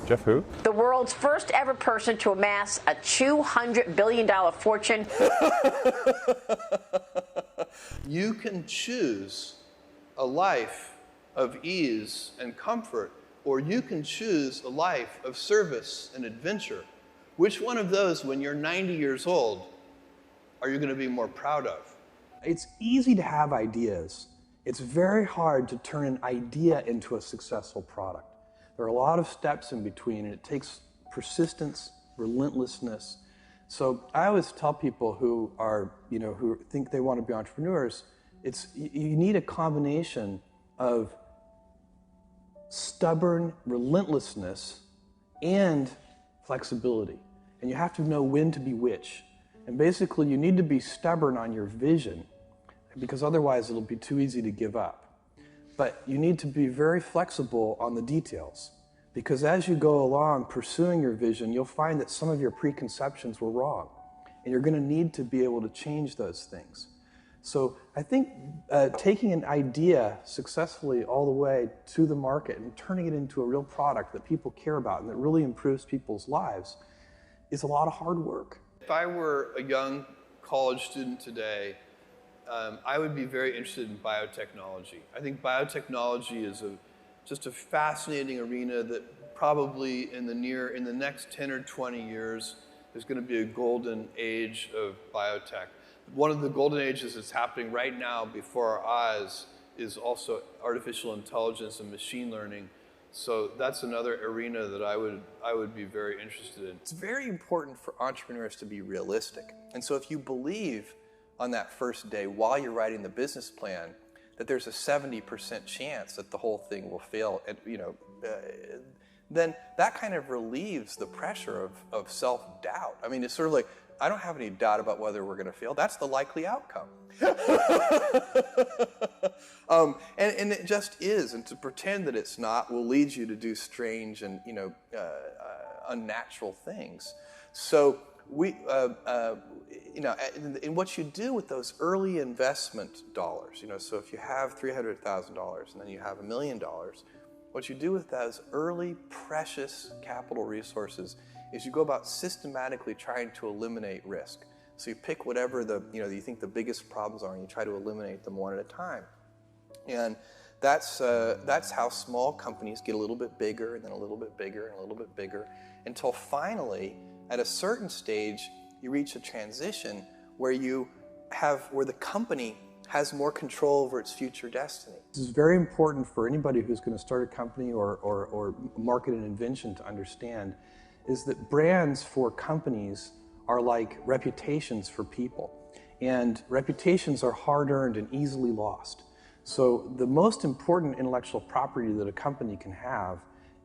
Jeff who? The world's first ever person to amass a $200 billion fortune. You can choose a life of ease and comfort, or you can choose a life of service and adventure. Which one of those, when you're 90 years old, are you going to be more proud of? It's easy to have ideas. It's very hard to turn an idea into a successful product. There are a lot of steps in between, and it takes persistence, relentlessness. So I always tell people who are, who think they want to be entrepreneurs, you need a combination of stubborn relentlessness and flexibility. And you have to know when to be which. And basically, you need to be stubborn on your vision, because otherwise it'll be too easy to give up. But you need to be very flexible on the details, because as you go along pursuing your vision, you'll find that some of your preconceptions were wrong, and you're going to need to be able to change those things. So I think taking an idea successfully all the way to the market and turning it into a real product that people care about and that really improves people's lives is a lot of hard work. If I were a young college student today, I would be very interested in biotechnology. I think biotechnology is just a fascinating arena that probably in the next 10 or 20 years, there's going to be a golden age of biotech. One of the golden ages that's happening right now before our eyes is also artificial intelligence and machine learning. So that's another arena that I would be very interested in. It's very important for entrepreneurs to be realistic. And so if you believe on that first day while you're writing the business plan that there's a 70% chance that the whole thing will fail, and then that kind of relieves the pressure of self-doubt. I mean, it's sort of like, I don't have any doubt about whether we're going to fail. That's the likely outcome. And it just is. And to pretend that it's not will lead you to do strange and unnatural things. So and what you do with those early investment dollars, so if you have $300,000 and then you have $1 million, what you do with those early precious capital resources is you go about systematically trying to eliminate risk. So you pick whatever you think the biggest problems are, and you try to eliminate them one at a time. And that's how small companies get a little bit bigger, and then a little bit bigger, and a little bit bigger, until finally, at a certain stage, you reach a transition where the company has more control over its future destiny. This is very important for anybody who's going to start a company or market an invention to understand, is that brands for companies are like reputations for people. And reputations are hard-earned and easily lost. So the most important intellectual property that a company can have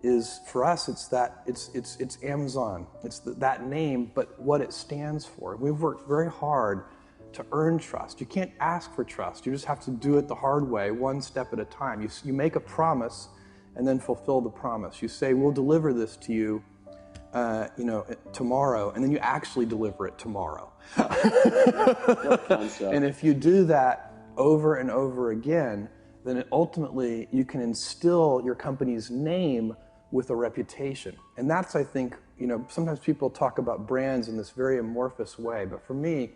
is, for us, it's Amazon. It's that name, but what it stands for. We've worked very hard to earn trust. You can't ask for trust. You just have to do it the hard way, one step at a time. You make a promise and then fulfill the promise. You say, we'll deliver this to you tomorrow, and then you actually deliver it tomorrow. And if you do that over and over again, then ultimately you can instill your company's name with a reputation. And that's, I think, sometimes people talk about brands in this very amorphous way, but for me,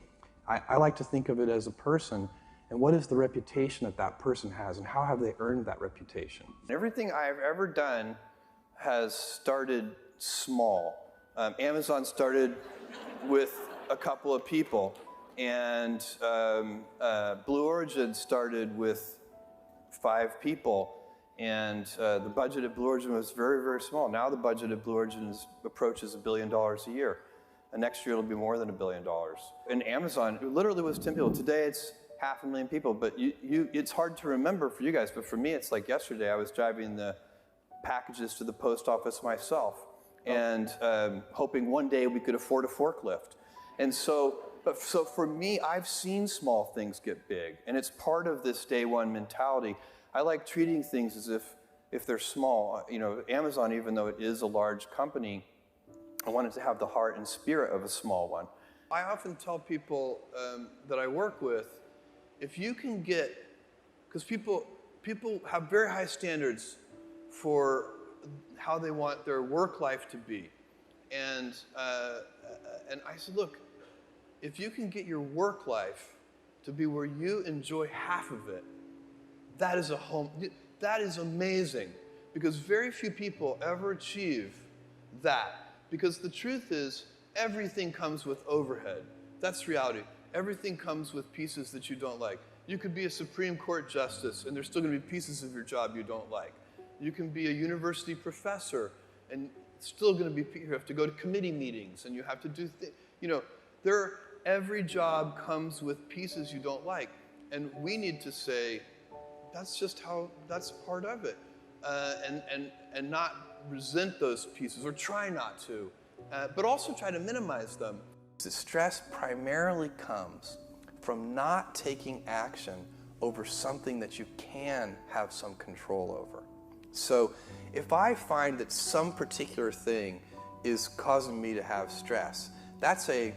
I like to think of it as a person, and what is the reputation that person has, and how have they earned that reputation? Everything I've ever done has started small. Amazon started with a couple of people, and Blue Origin started with 5 people, and the budget at Blue Origin was very, very small. Now the budget at Blue Origin approaches $1 billion a year. And next year it'll be more than $1 billion. And Amazon, it literally was 10 people. Today it's 500,000 people, but it's hard to remember for you guys, but for me it's like yesterday I was driving the packages to the post office myself, and hoping one day we could afford a forklift. And so for me, I've seen small things get big, and it's part of this day one mentality. I like treating things as if they're small. Amazon, even though it is a large company, I wanted to have the heart and spirit of a small one. I often tell people that I work with, if you can because people have very high standards for how they want their work life to be. And I said, look, if you can get your work life to be where you enjoy half of it, that is amazing, because very few people ever achieve that. Because the truth is, everything comes with overhead. That's reality. Everything comes with pieces that you don't like. You could be a Supreme Court justice, and there's still going to be pieces of your job you don't like. You can be a university professor, and it's still going to be, you have to go to committee meetings, and you have to do things. You know, every job comes with pieces you don't like. And we need to say, that's part of it. And not resent those pieces, or try not to, but also try to minimize them. The stress primarily comes from not taking action over something that you can have some control over. So if I find that some particular thing is causing me to have stress, that's a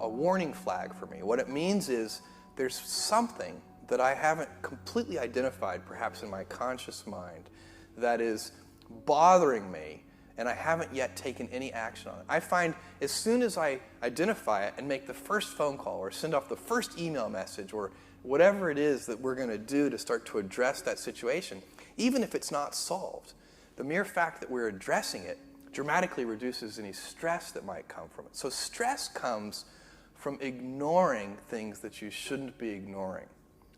warning flag for me. What it means is there's something that I haven't completely identified, perhaps in my conscious mind, that is bothering me, and I haven't yet taken any action on it. I find as soon as I identify it and make the first phone call or send off the first email message or whatever it is that we're going to do to start to address that situation, even if it's not solved, the mere fact that we're addressing it dramatically reduces any stress that might come from it. So stress comes from ignoring things that you shouldn't be ignoring,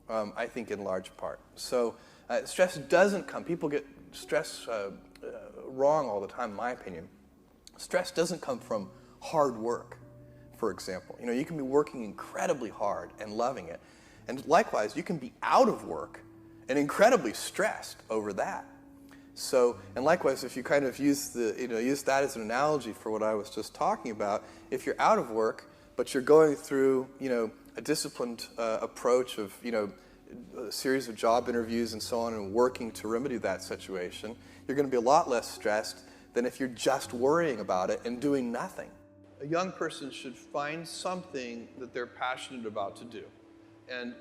I think, in large part. So stress doesn't come. People get stress wrong all the time, in my opinion. Stress doesn't come from hard work, for example. You know, you can be working incredibly hard and loving it. And likewise, you can be out of work and incredibly stressed over that. So, and likewise, if you kind of use that as an analogy for what I was just talking about, if you're out of work, but you're going through, a disciplined approach of, a series of job interviews and so on, and working to remedy that situation, you're going to be a lot less stressed than if you're just worrying about it and doing nothing. A young person should find something that they're passionate about to do. And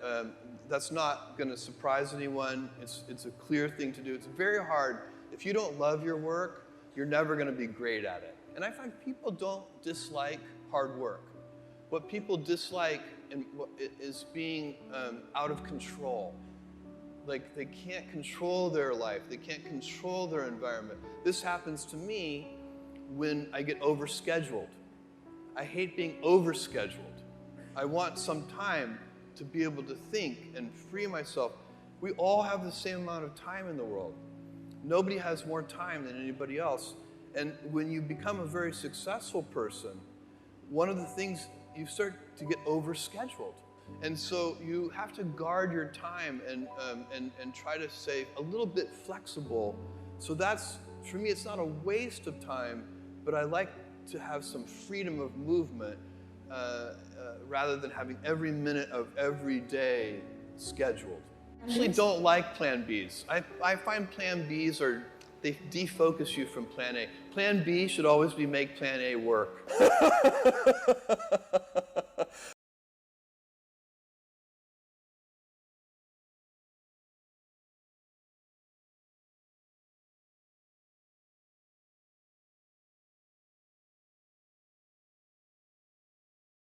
that's not going to surprise anyone. It's a clear thing to do. It's very hard. If you don't love your work, you're never going to be great at it. And I find people don't dislike hard work. What people dislike is being out of control. Like, they can't control their life. They can't control their environment. This happens to me when I get overscheduled. I hate being overscheduled. I want some time to be able to think and free myself. We all have the same amount of time in the world. Nobody has more time than anybody else. And when you become a very successful person, one of the things, you start to get overscheduled. And so you have to guard your time and try to stay a little bit flexible. So that's, for me, it's not a waste of time, but I like to have some freedom of movement rather than having every minute of every day scheduled. I actually don't like Plan Bs. I find Plan Bs they defocus you from Plan A. Plan B should always be make Plan A work.